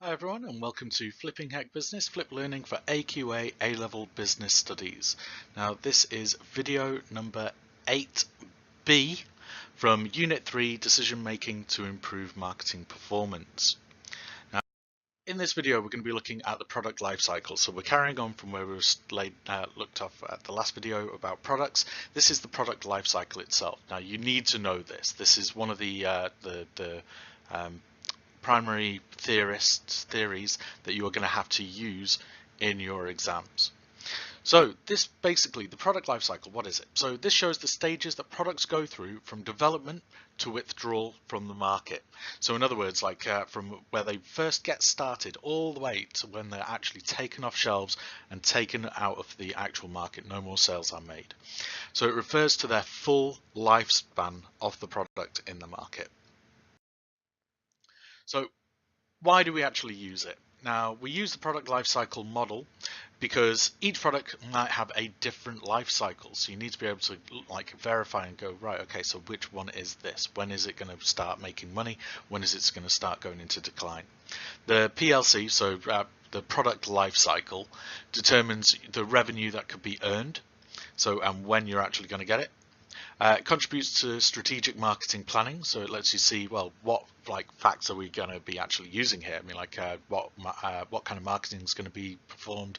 Hi everyone, and welcome to Flipping Heck Business, Flip Learning for AQA A-Level Business Studies. Now this is video number 8B from Unit 3, Decision Making to Improve Marketing Performance. Now in this video we're going to be looking at the product life cycle. So we're carrying on from where we looked off at the last video about products. This is the product life cycle itself. Now you need to know this. This is one of the primary theories that you are going to have to use in your exams. So this basically, the product life cycle, what is it? So this shows the stages that products go through from development to withdrawal from the market. So in other words, like from where they first get started all the way to when they're actually taken off shelves and taken out of the actual market, no more sales are made. So it refers to their full lifespan of the product in the market. So why do we actually use it? Now, we use the product lifecycle model because each product might have a different life cycle. So you need to be able to verify and go, right, okay, so which one is this? When is it going to start making money? When is it going to start going into decline? The PLC, so the product life cycle, determines the revenue that could be earned. So, and when you're actually going to get it. It contributes to strategic marketing planning, so it lets you see, well, what facts are we going to be actually using here? I mean, what kind of marketing is going to be performed?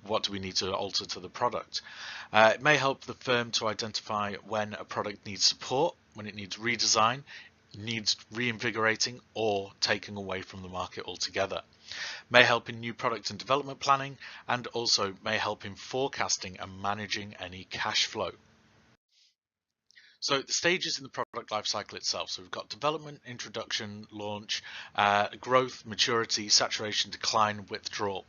What do we need to alter to the product? It may help the firm to identify when a product needs support, when it needs redesign, needs reinvigorating, or taking away from the market altogether. May help in new product and development planning, and also may help in forecasting and managing any cash flow. So the stages in the product lifecycle itself. So we've got development, introduction, launch, growth, maturity, saturation, decline, withdrawal.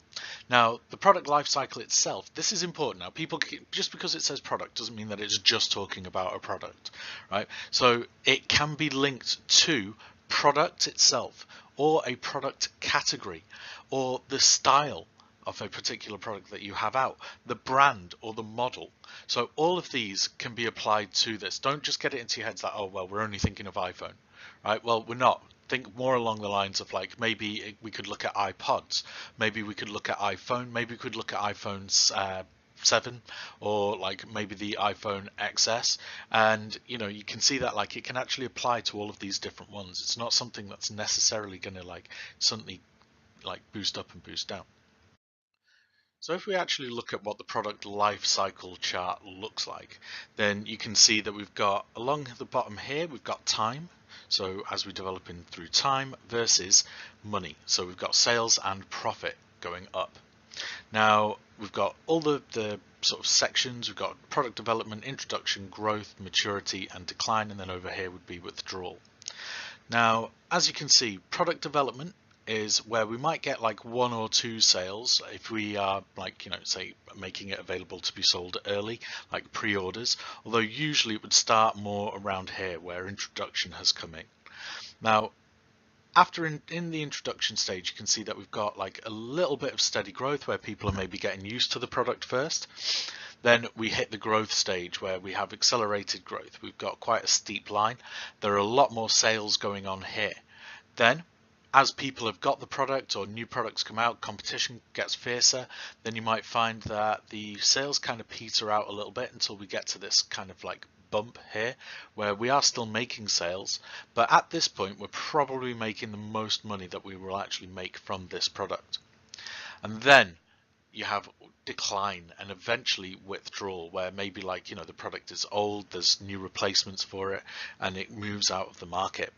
Now the product lifecycle itself, this is important. Now people, just because it says product doesn't mean that it's just talking about a product, right? So it can be linked to product itself or a product category or the style of a particular product that you have out, the brand or the model. So all of these can be applied to this. Don't just get it into your heads that, oh, well, we're only thinking of iPhone, right? Well, we're not. Think more along the lines of maybe we could look at iPods, maybe we could look at iPhone, maybe we could look at iPhone's 7 or maybe the iPhone XS, and you can see that it can actually apply to all of these different ones. It's not something that's necessarily going to suddenly boost up and boost down. So if we actually look at what the product life cycle chart looks like, then you can see that we've got along the bottom here, we've got time. So as we develop in through time versus money. So we've got sales and profit going up. Now we've got all the sort of sections. We've got product development, introduction, growth, maturity, and decline. And then over here would be withdrawal. Now, as you can see, product development is where we might get one or two sales if we are say making it available to be sold early, like pre-orders, although usually it would start more around here where introduction has come in. Now after in the introduction stage, you can see that we've got a little bit of steady growth where people are maybe getting used to the product first. Then we hit the growth stage where we have accelerated growth. We've got quite a steep line. There are a lot more sales going on here. Then as people have got the product or new products come out, competition gets fiercer, then you might find that the sales kind of peter out a little bit until we get to this kind of bump here where we are still making sales, but at this point we're probably making the most money that we will actually make from this product. And then you have decline and eventually withdrawal where maybe the product is old, there's new replacements for it, and it moves out of the market.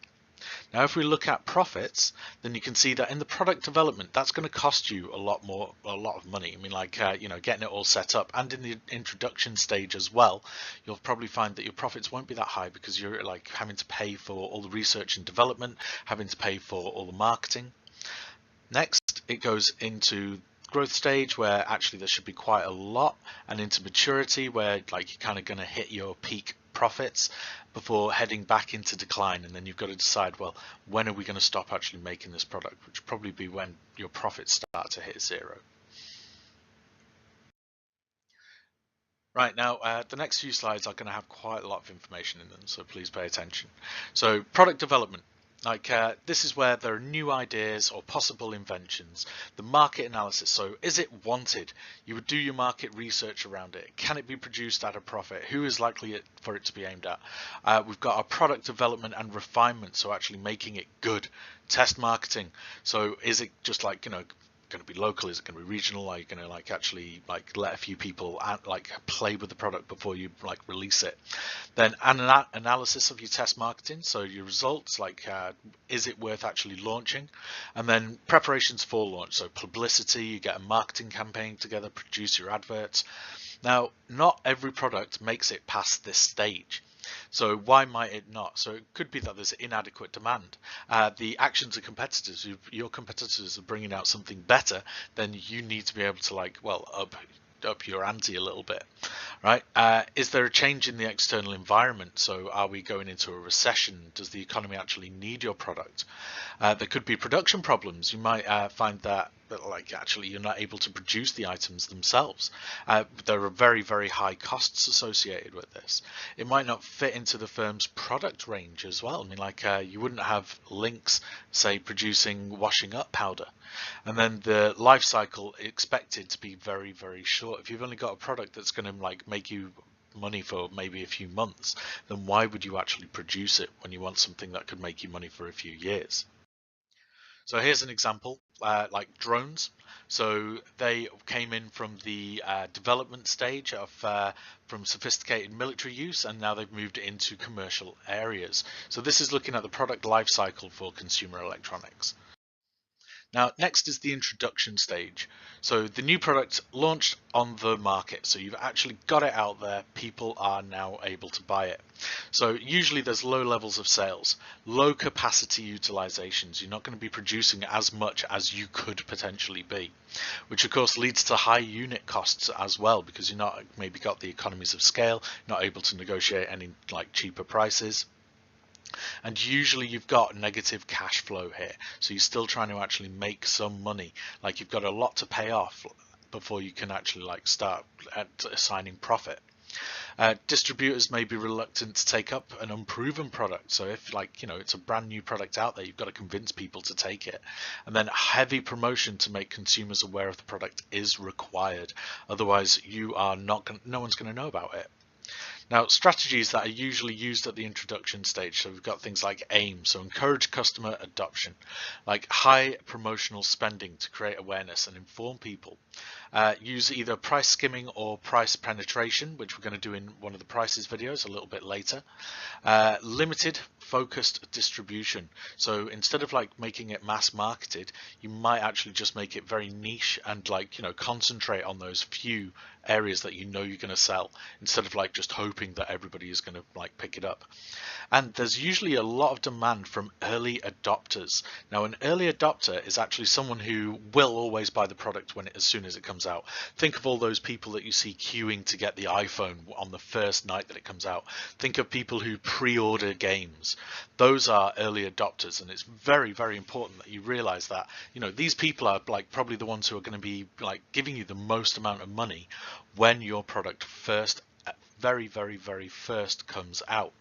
Now if we look at profits, then you can see that in the product development, that's going to cost you a lot of money. I mean, getting it all set up, and in the introduction stage as well, you'll probably find that your profits won't be that high because you're having to pay for all the research and development, having to pay for all the marketing. Next, it goes into growth stage where actually there should be quite a lot, and into maturity where you're kind of going to hit your peak profits before heading back into decline, and then you've got to decide, well, when are we going to stop actually making this product, which will probably be when your profits start to hit zero. Right, now the next few slides are going to have quite a lot of information in them, so please pay attention. So product development. This is where there are new ideas or possible inventions. The market analysis. So is it wanted? You would do your market research around it. Can it be produced at a profit? Who is likely for it to be aimed at? We've got our product development and refinement. So actually making it good. Test marketing. So is it just like, going to be local? Is it going to be regional? Are you going to actually let a few people play with the product before you release it? Then an analysis of your test marketing, so your results, is it worth actually launching? And then preparations for launch, so publicity, you get a marketing campaign together, produce your adverts. Now, not every product makes it past this stage. So why might it not? So it could be that there's inadequate demand. The actions of competitors, your competitors are bringing out something better, then you need to be able to up your ante a little bit, right? Is there a change in the external environment? So are we going into a recession? Does the economy actually need your product? There could be production problems. You might find that actually you're not able to produce the items themselves. There are very, very high costs associated with this. It might not fit into the firm's product range as well. I mean, you wouldn't have Lynx, say, producing washing up powder. And then the life cycle expected to be very, very short. If you've only got a product that's going to make you money for maybe a few months, then why would you actually produce it when you want something that could make you money for a few years? So here's an example, like drones. So they came in from the development stage from sophisticated military use, and now they've moved into commercial areas. So this is looking at the product life cycle for consumer electronics. Now, next is the introduction stage. So the new product launched on the market. So you've actually got it out there. People are now able to buy it. So usually there's low levels of sales, low capacity utilizations. You're not going to be producing as much as you could potentially be, which of course leads to high unit costs as well, because you're not maybe got the economies of scale, not able to negotiate any cheaper prices. And usually you've got negative cash flow here, so you're still trying to actually make some money. You've got a lot to pay off before you can actually start assigning profit. Distributors may be reluctant to take up an unproven product, so if it's a brand new product out there, you've got to convince people to take it. And then heavy promotion to make consumers aware of the product is required, otherwise no one's going to know about it. Now, strategies that are usually used at the introduction stage, so we've got things like AIM, so encourage customer adoption, like high promotional spending to create awareness and inform people. Use either price skimming or price penetration, which we're going to do in one of the prices videos a little bit later. Limited focused distribution. So instead of making it mass marketed, you might actually just make it very niche and concentrate on those few areas that you're going to sell, instead of just hoping that everybody is going to pick it up. And there's usually a lot of demand from early adopters. Now, an early adopter is actually someone who will always buy the product as soon as it comes out. Think of all those people that you see queuing to get the iPhone on the first night that it comes out. Think of people who pre-order games. Those are early adopters, and it's very, very important that you realize that these people are probably the ones who are going to be giving you the most amount of money when your product very, very, very first comes out.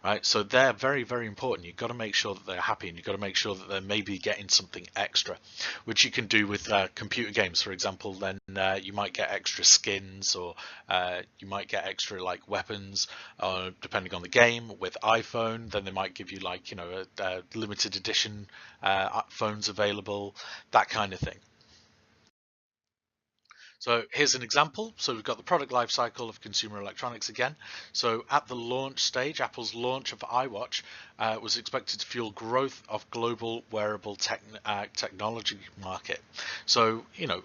Right, so they're very, very important. You've got to make sure that they're happy, and you've got to make sure that they're maybe getting something extra, which you can do with computer games, for example. Then you might get extra skins, or you might get extra weapons, depending on the game. With iPhone, then they might give you a limited edition phones available, that kind of thing. So here's an example. So we've got the product life cycle of consumer electronics again. So at the launch stage, Apple's launch of iWatch was expected to fuel growth of global wearable technology market. So,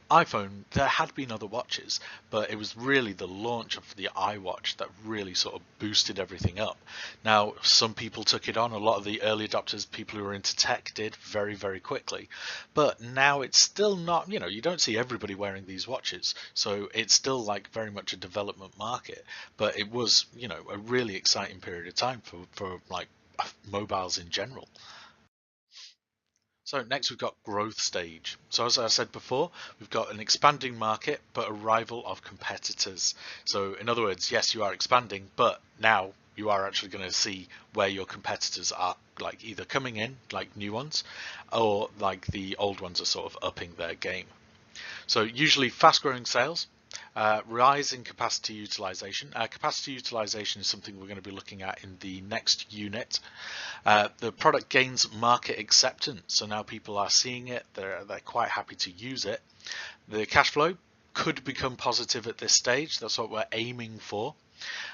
iPhone, there had been other watches, but it was really the launch of the iWatch that really sort of boosted everything up. Now, some people took it on. A lot of the early adopters, people who were into tech, did very, very quickly. But now it's still not, you don't see everybody wearing these watches. So it's still very much a development market. But it was, a really exciting period of time for mobiles in general. So next we've got growth stage. So as I said before, we've got an expanding market, but arrival of competitors. So in other words, yes, you are expanding, but now you are actually going to see where your competitors are like either coming in, like new ones, or like the old ones are sort of upping their game. So usually fast-growing sales, rising capacity utilization. Capacity utilization is something we're going to be looking at in the next unit. The product gains market acceptance, so now people are seeing it, they're quite happy to use it. The cash flow could become positive at this stage, that's what we're aiming for.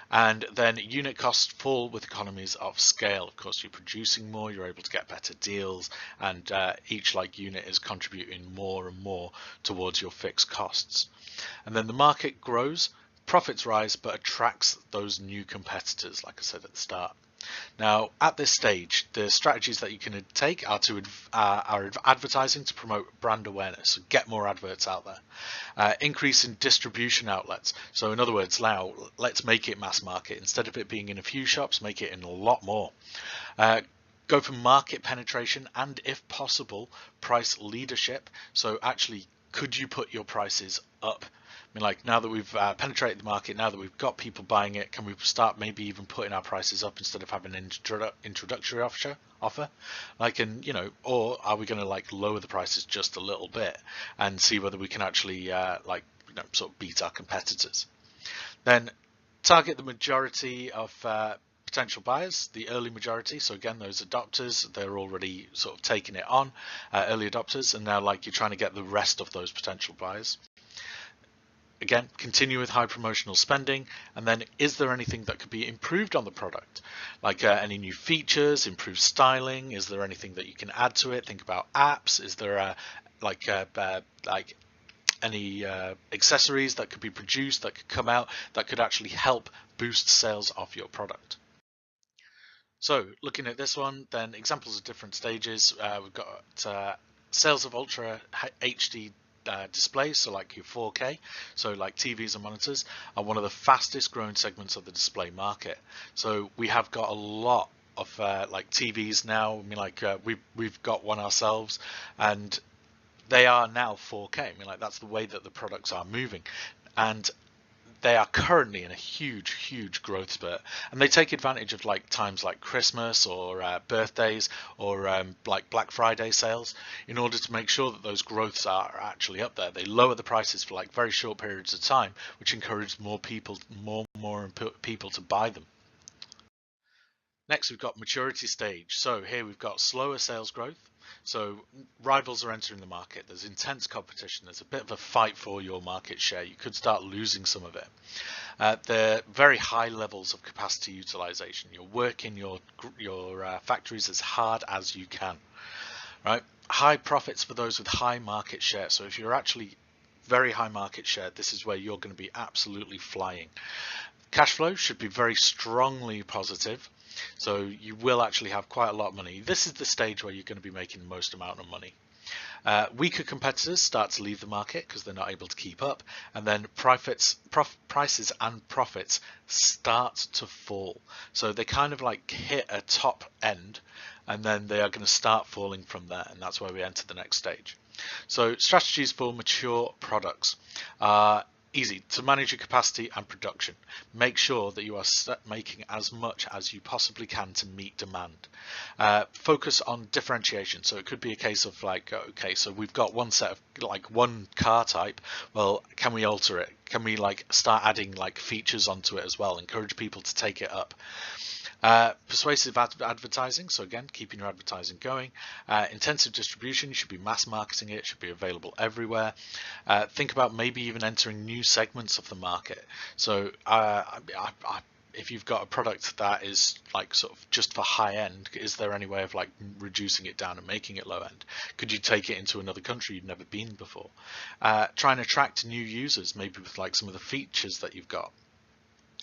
And then unit costs fall with economies of scale. Of course, you're producing more, you're able to get better deals, and each like unit is contributing more and more towards your fixed costs. And then the market grows, profits rise, but attracts those new competitors, like I said at the start. Now, at this stage, the strategies that you can take are advertising to promote brand awareness, so get more adverts out there. Increase in distribution outlets. So in other words, now let's make it mass market. Instead of it being in a few shops, make it in a lot more. Go for market penetration and, if possible, price leadership. So actually, could you put your prices up? I mean, like now that we've penetrated the market, now that we've got people buying it, can we start maybe even putting our prices up instead of having an introductory offer? Like, and you know, or are we going to like lower the prices just a little bit and see whether we can actually like, you know, sort of beat our competitors? Then target the majority of potential buyers, the early majority. So again, those adopters, they're already sort of taking it on, early adopters, and now like you're trying to get the rest of those potential buyers. Again, continue with high promotional spending, and then is there anything that could be improved on the product? Like any new features, improved styling? Is there anything that you can add to it? Think about apps. Is there like any accessories that could be produced, that could come out, that could actually help boost sales of your product? So looking at this one, then examples of different stages. We've got sales of Ultra HD displays, so like your 4K, so like TVs and monitors, are one of the fastest growing segments of the display market. So we have got a lot of like TVs now. I mean, like we've got one ourselves, and they are now 4K. I mean, like that's the way that the products are moving, and they are currently in a huge growth spurt, and they take advantage of like times like Christmas or birthdays or like Black Friday sales in order to make sure that those growths are actually up there. They lower the prices for like very short periods of time, which encourages more people to buy them. Next, we've got maturity stage. So here we've got slower sales growth. So rivals are entering the market. There's intense competition. There's a bit of a fight for your market share. You could start losing some of it. There are very high levels of capacity utilization. You're working your factories as hard as you can, right? High profits for those with high market share. So if you're actually very high market share, this is where you're going to be absolutely flying. Cash flow should be very strongly positive. So you will actually have quite a lot of money. This is the stage where you're going to be making the most amount of money. Weaker competitors start to leave the market because they're not able to keep up, and then prices and profits start to fall. So they kind of like hit a top end, and then they are going to start falling from there, and that's where we enter the next stage. So strategies for mature products are easy to manage your capacity and production. Make sure that you are making as much as you possibly can to meet demand. Focus on differentiation. So it could be a case of like, okay, so we've got one set of like one car type. Well, can we alter it? Can we like start adding like features onto it as well? Encourage people to take it up. Persuasive advertising, so again, keeping your advertising going. Intensive distribution, you should be mass marketing it, should be available everywhere. Think about maybe even entering new segments of the market. So if you've got a product that is like sort of just for high end, is there any way of like reducing it down and making it low end? Could you take it into another country you've never been before? Try and attract new users, maybe with like some of the features that you've got.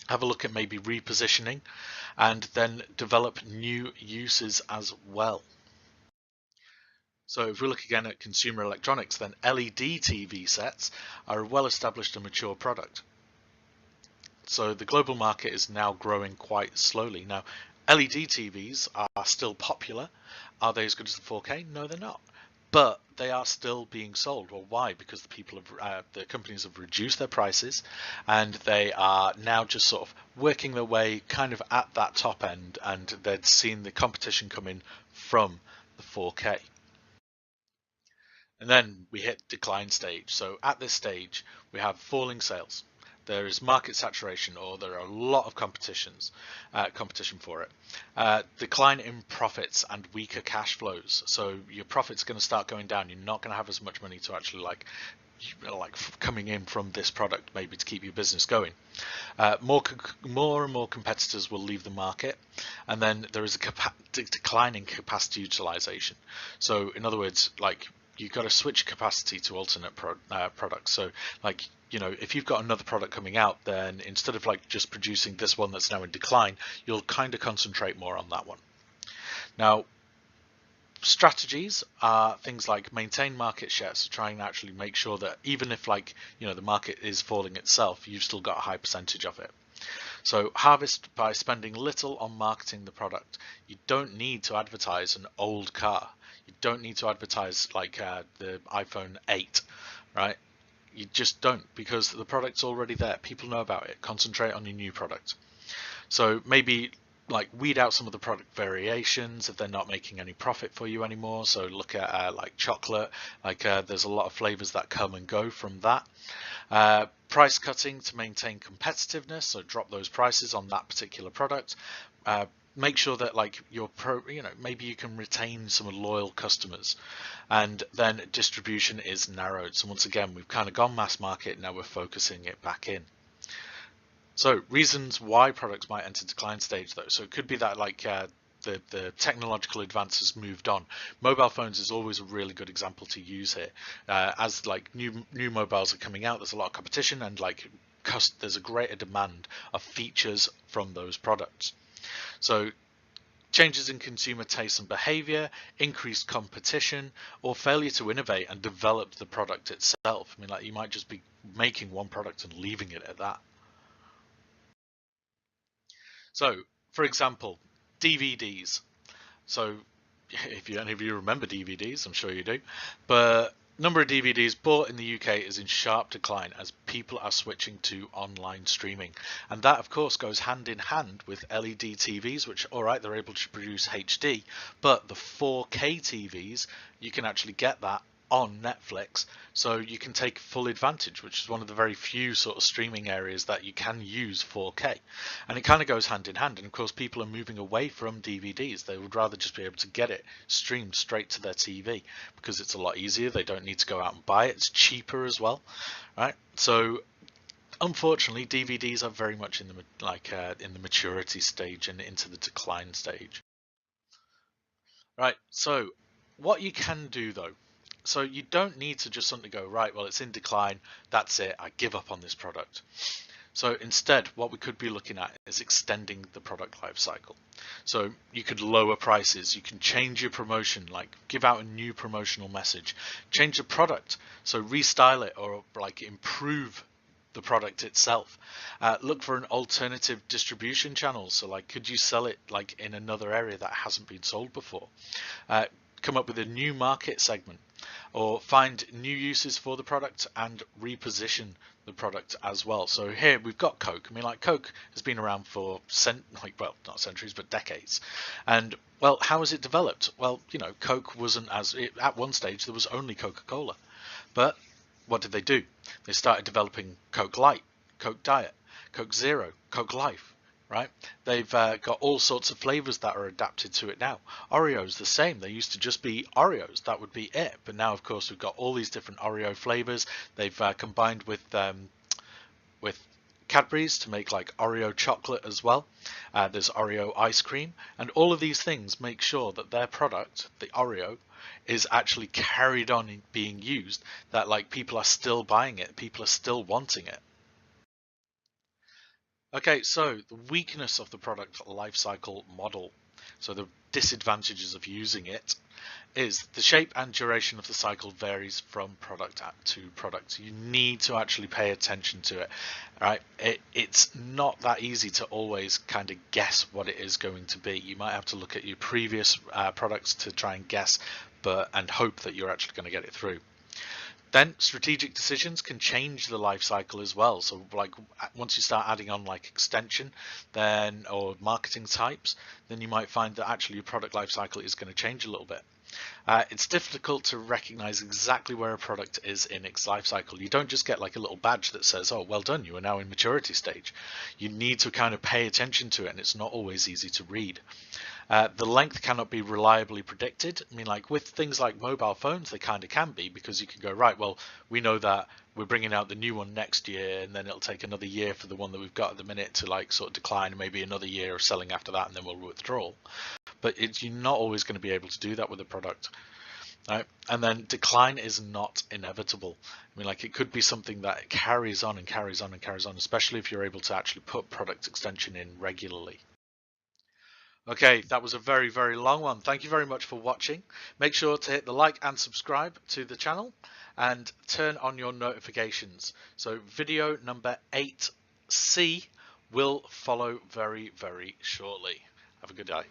Have a look at maybe repositioning, and then develop new uses as well. So if we look again at consumer electronics, then LED TV sets are a well-established and mature product. So the global market is now growing quite slowly. Now, LED TVs are still popular. Are they as good as the 4K? No, they're not. but they are still being sold. Well, why? Because the companies have reduced their prices, and they are now just sort of working their way kind of at that top end, and they'd seen the competition come in from the 4K. And then we hit decline stage. So at this stage, we have falling sales. There is market saturation, or there are a lot of competition for it. Decline in profits and weaker cash flows. So your profits are going to start going down. You're not going to have as much money to actually like coming in from this product, maybe to keep your business going. More and more competitors will leave the market, and then there is a decline in capacity utilization. So in other words, like, you've got to switch capacity to alternate products. So like, you know, if you've got another product coming out, then instead of like just producing this one that's now in decline, you'll kind of concentrate more on that one. Now, strategies are things like maintain market share, so try and actually make sure that even if, like, you know, the market is falling itself, you've still got a high percentage of it. So harvest by spending little on marketing the product. You don't need to advertise an old car. You don't need to advertise like the iPhone 8, right? You just don't, because the product's already there. People know about it. Concentrate on your new product. So maybe like weed out some of the product variations if they're not making any profit for you anymore. So look at like chocolate, like there's a lot of flavors that come and go from that. Price cutting to maintain competitiveness, so drop those prices on that particular product. Make sure that like maybe you can retain some loyal customers, and then distribution is narrowed. So once again, we've kind of gone mass market, now we're focusing it back in. So reasons why products might enter decline stage though. So it could be that like the technological advances moved on. Mobile phones is always a really good example to use here. As like new mobiles are coming out, there's a lot of competition, and like there's a greater demand of features from those products. So changes in consumer taste and behavior, increased competition, or failure to innovate and develop the product itself. I mean, like, you might just be making one product and leaving it at that. So, for example, DVDs. So, if any of you remember DVDs, I'm sure you do, but number of DVDs bought in the UK is in sharp decline as people are switching to online streaming. And that, of course, goes hand in hand with LED TVs, which, all right, they're able to produce HD, but the 4K TVs, you can actually get that on Netflix, so you can take full advantage, which is one of the very few sort of streaming areas that you can use 4K, and it kind of goes hand in hand. And of course, people are moving away from DVDs. They would rather just be able to get it streamed straight to their TV because it's a lot easier. They don't need to go out and buy it. It's cheaper as well, right? So unfortunately, DVDs are very much in the maturity stage and into the decline stage. Right, so what you can do though, so you don't need to just suddenly go, right, well, it's in decline, that's it, I give up on this product. So instead, what we could be looking at is extending the product life cycle. So you could lower prices, you can change your promotion, like give out a new promotional message, change the product, so restyle it or like improve the product itself. Look for an alternative distribution channel. So like, could you sell it like in another area that hasn't been sold before? Come up with a new market segment, or find new uses for the product and reposition the product as well. So here we've got Coke. I mean, like, Coke has been around for not centuries, but decades. And well, how has it developed? Well, you know, Coke wasn't at one stage there was only Coca-Cola, but what did they do? They started developing Coke Light, Coke Diet, Coke Zero, Coke Life, right? They've got all sorts of flavors that are adapted to it now. Oreos, the same. They used to just be Oreos. That would be it. But now, of course, we've got all these different Oreo flavors. They've combined with Cadbury's to make like Oreo chocolate as well. There's Oreo ice cream, and all of these things make sure that their product, the Oreo, is actually carried on in being used, that like people are still buying it, people are still wanting it. Okay, so the weakness of the product lifecycle model. So the disadvantages of using it is the shape and duration of the cycle varies from product to product. You need to actually pay attention to it, right? It's not that easy to always kind of guess what it is going to be. You might have to look at your previous products to try and guess, and hope that you're actually going to get it through. Then strategic decisions can change the life cycle as well. So like once you start adding on like extension then or marketing types, then you might find that actually your product life cycle is going to change a little bit. It's difficult to recognize exactly where a product is in its life cycle. You don't just get like a little badge that says, oh, well done, you are now in maturity stage. You need to kind of pay attention to it, and it's not always easy to read. The length cannot be reliably predicted. I mean, like with things like mobile phones, they kind of can be, because you can go, right, well, we know that we're bringing out the new one next year, and then it'll take another year for the one that we've got at the minute to like sort of decline, and maybe another year of selling after that, and then we'll withdraw. But you're not always going to be able to do that with a product. Right? And then decline is not inevitable. I mean, like it could be something that carries on and carries on and carries on, especially if you're able to actually put product extension in regularly. Okay, that was a very, very long one. Thank you very much for watching. Make sure to hit the like and subscribe to the channel and turn on your notifications. So video number 8C will follow very, very shortly. Have a good day.